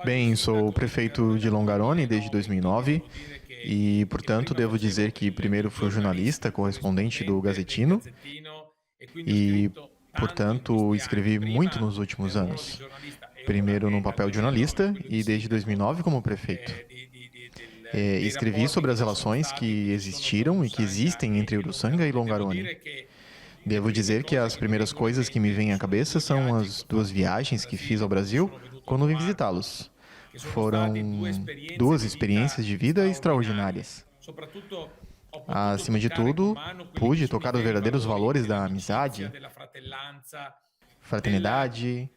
Bem, sou o prefeito de Longarone desde 2009 e, portanto, devo dizer que primeiro fui jornalista, correspondente do Gazzettino e, portanto, escrevi muito nos últimos anos. Primeiro no papel de jornalista e desde 2009 como prefeito. Escrevi sobre as relações que existiram e que existem entre Uruçanga e Longarone. Devo dizer que as primeiras coisas que me vêm à cabeça são as duas viagens que fiz ao Brasil quando vim visitá-los. Foram duas experiências de vida extraordinárias. Acima de tudo, pude tocar os verdadeiros valores da amizade, fraternidade,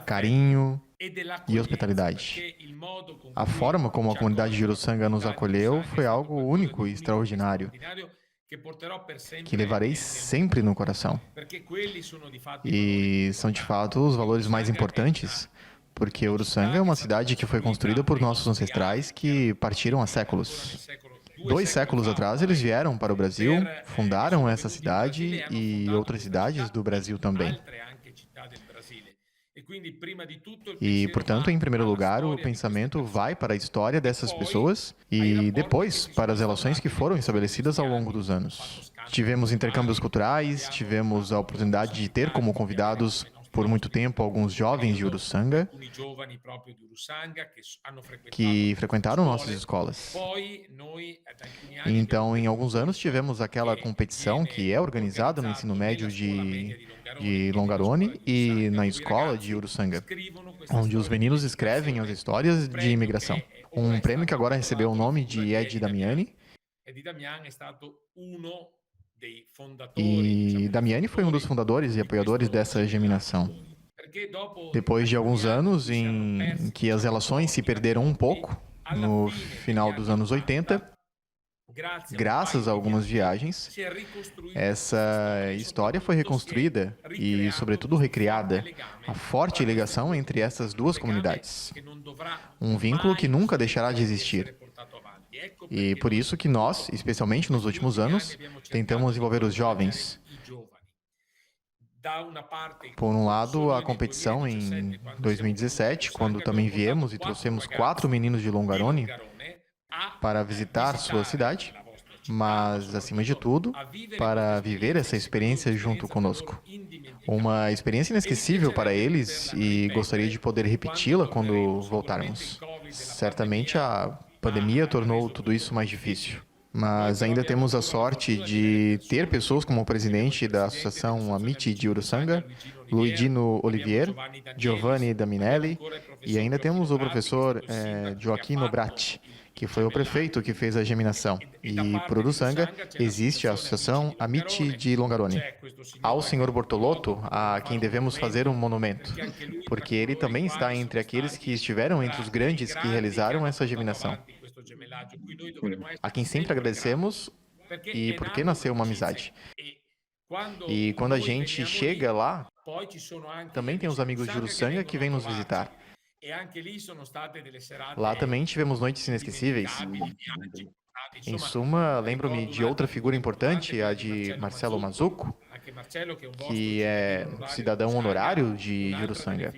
carinho e hospitalidade. A forma como a comunidade de Uruçanga nos acolheu foi algo único e extraordinário, que levarei sempre no coração. E são de fato os valores mais importantes, porque Uruçanga é uma cidade que foi construída por nossos ancestrais que partiram há séculos. 2 séculos atrás eles vieram para o Brasil, fundaram essa cidade e outras cidades do Brasil também. E, portanto, em primeiro lugar, o pensamento vai para a história dessas pessoas e depois para as relações que foram estabelecidas ao longo dos anos. Tivemos intercâmbios culturais, tivemos a oportunidade de ter como convidados por muito tempo alguns jovens de Uruçanga que frequentaram nossas escolas. Então, em alguns anos, tivemos aquela competição que é organizada no ensino médio de Longarone e na escola de Uruçanga, onde os meninos escrevem as histórias de imigração. Um prêmio que agora recebeu o nome de Ed Damiani. E Damiani foi um dos fundadores e apoiadores dessa geminação. Depois de alguns anos em que as relações se perderam um pouco, no final dos anos 80, graças a algumas viagens, essa história foi reconstruída e, sobretudo, recriada. A forte ligação entre essas duas comunidades. Um vínculo que nunca deixará de existir. E por isso que nós, especialmente nos últimos anos, tentamos envolver os jovens. Por um lado, a competição em 2017, quando também viemos e trouxemos 4 meninos de Longarone para visitar sua cidade, mas, acima de tudo, para viver essa experiência junto conosco. Uma experiência inesquecível para eles e gostaria de poder repeti-la quando voltarmos. Certamente a pandemia tornou tudo isso mais difícil. Mas ainda temos a sorte de ter pessoas como o presidente da Associação Amici de Uruçanga, Luigino Olivier, Giovanni Daminelli, e ainda temos o professor Gioacchino Bratti, que foi o prefeito que fez a geminação. E por Uruçanga existe a Associação Amici de Longarone. Ao senhor Bortolotto, a quem devemos fazer um monumento, porque ele também está entre aqueles que estiveram entre os grandes que realizaram essa geminação. A quem sempre agradecemos e porque nasceu uma amizade. E quando a gente chega lá, também tem os amigos de Uruçanga que vêm nos visitar. Lá também tivemos noites inesquecíveis. Em suma, lembro-me de outra figura importante, a de Marcelo Mazzucco, que é cidadão honorário de Uruçanga.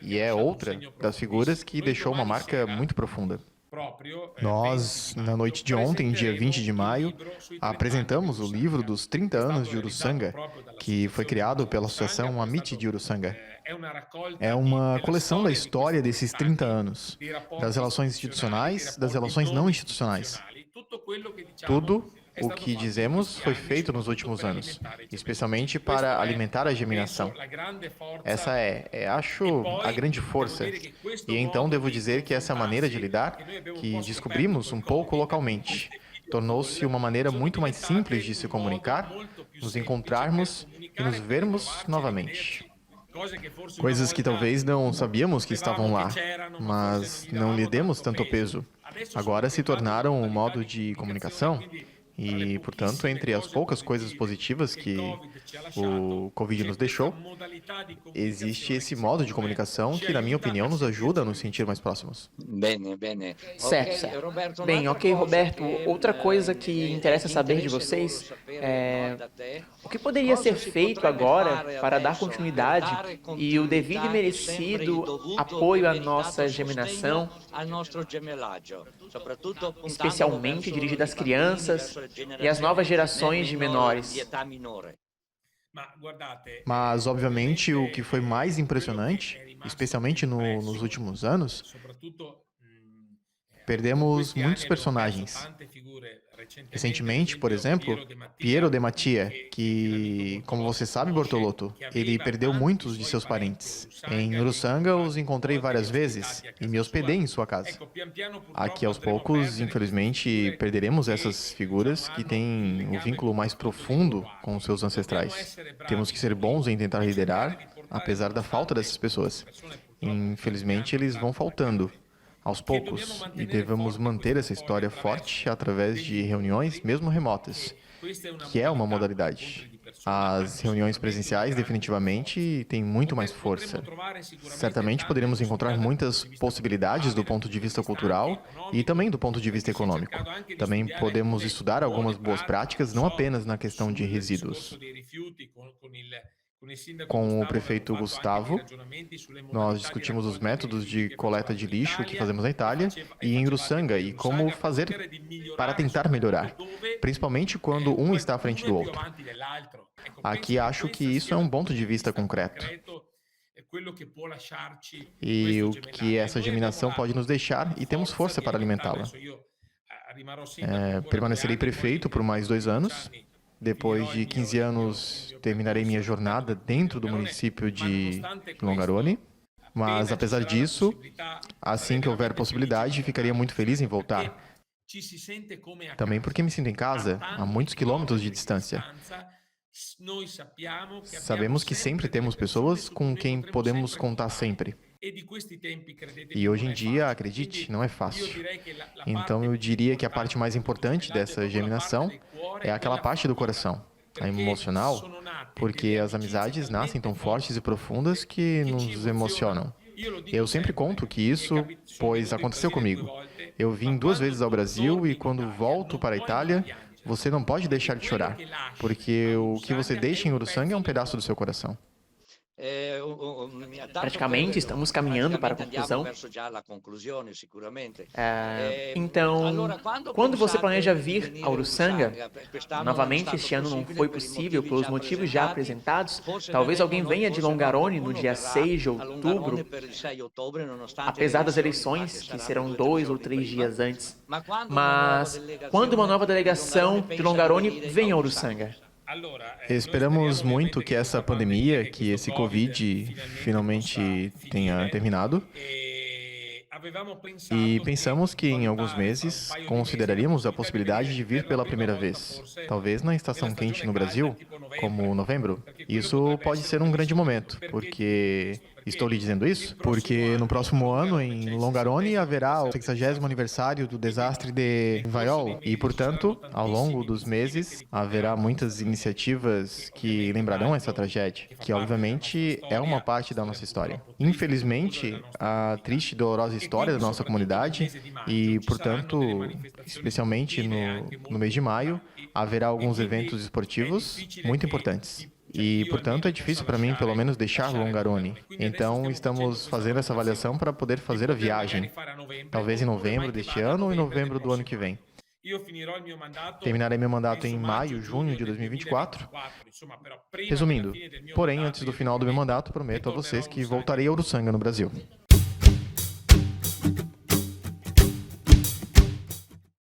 E é outra das figuras que deixou uma marca muito profunda. Nós, na noite de ontem, dia 20 de maio, apresentamos o livro dos 30 anos de Uruçanga, que foi criado pela Associação Amici de Uruçanga. É uma coleção da história desses 30 anos, das relações institucionais, das relações não institucionais. Tudo o que dizemos foi feito nos últimos anos, especialmente para alimentar a geminação. Essa acho, a grande força. E então devo dizer que essa maneira de lidar, que descobrimos um pouco localmente, tornou-se uma maneira muito mais simples de se comunicar, nos encontrarmos e nos vermos novamente. Coisas que talvez não sabíamos que estavam lá, mas não lhe demos tanto peso. Agora se tornaram um modo de comunicação E, portanto, entre as poucas coisas positivas que o Covid nos deixou, existe esse modo de comunicação que, na minha opinião, nos ajuda a nos sentir mais próximos. Bene, bene. Certo, Ok, certo. Roberto, Bem, un'altra ok, cosa Roberto. che Outra coisa mi que interessa saber de interesse loro vocês sapere no, é da te, o que poderia cosa ser si feito potrebbe agora fare para dar adesso per continuidade dare e o devido e continuità e sempre il merecido dovuto e apoio à meritato nossa sostegno geminação, al nostro gemellaggio, soprattutto puntandolo especialmente verso dirigido às i bambini, crianças verso le e às novas generazioni gerações de di menores. età minore. Mas, obviamente, o que foi mais impressionante, especialmente nos últimos anos, perdemos muitos personagens. Recentemente, por exemplo, Piero de Mattia, que, como você sabe, Bortolotto, ele perdeu muitos de seus parentes. Em Uruçanga, os encontrei várias vezes e me hospedei em sua casa. Aqui, aos poucos, infelizmente, perderemos essas figuras que têm um vínculo mais profundo com seus ancestrais. Temos que ser bons em tentar liderar, apesar da falta dessas pessoas. Infelizmente, eles vão faltando aos poucos, e devemos manter essa história forte através de reuniões, mesmo remotas, que é uma modalidade. As reuniões presenciais definitivamente têm muito mais força. Certamente poderemos encontrar muitas possibilidades do ponto de vista cultural e também do ponto de vista econômico. Também podemos estudar algumas boas práticas, não apenas na questão de resíduos. Com o prefeito Gustavo, nós discutimos os métodos de coleta de lixo que fazemos na Itália e em Uruçanga e como fazer para tentar melhorar, principalmente quando um está à frente do outro. Aqui acho que isso é um ponto de vista concreto. E o que essa germinação pode nos deixar e temos força para alimentá-la. Permanecerei prefeito por mais 2 anos. Depois de 15 anos, terminarei minha jornada dentro do município de Longarone. Mas, apesar disso, assim que houver possibilidade, ficaria muito feliz em voltar. Também porque me sinto em casa, a muitos quilômetros de distância. Sabemos que sempre temos pessoas com quem podemos contar sempre. E hoje em dia, acredite, não é fácil. Então eu diria que a parte mais importante dessa germinação é aquela parte do coração, a emocional, porque as amizades nascem tão fortes e profundas que nos emocionam. Eu sempre conto que isso, pois aconteceu comigo. Eu vim 2 vezes ao Brasil e quando volto para a Itália, você não pode deixar de chorar, porque o que você deixa em Uruçanga é um pedaço do seu coração. Praticamente estamos caminhando para a conclusão. Então, quando você planeja vir a Uruçanga, novamente este ano não foi possível pelos motivos já apresentados, talvez alguém venha de Longarone no dia 6 de outubro, apesar das eleições, que serão 2 ou 3 dias antes. Mas, quando uma nova delegação de Longarone vem a Uruçanga? Esperamos muito que essa pandemia, que esse Covid finalmente tenha terminado. E pensamos que em alguns meses consideraríamos a possibilidade de vir pela primeira vez, talvez na estação quente no Brasil, como novembro. Isso pode ser um grande momento, porque estou lhe dizendo isso porque no próximo ano em Longarone haverá o 60º aniversário do desastre de Vaiol e, portanto, ao longo dos meses haverá muitas iniciativas que lembrarão essa tragédia, que obviamente é uma parte da nossa história. Infelizmente, a triste e dolorosa história da nossa comunidade e, portanto, especialmente no mês de maio, haverá alguns eventos esportivos muito importantes. E, portanto, é difícil para mim, pelo menos, deixar Longarone. Então, estamos fazendo essa avaliação para poder fazer a viagem, talvez em novembro deste ano ou em novembro do ano que vem. Terminarei meu mandato em maio, junho de 2024. Resumindo, porém, antes do final do meu mandato, prometo a vocês que voltarei a Uruçanga, no Brasil.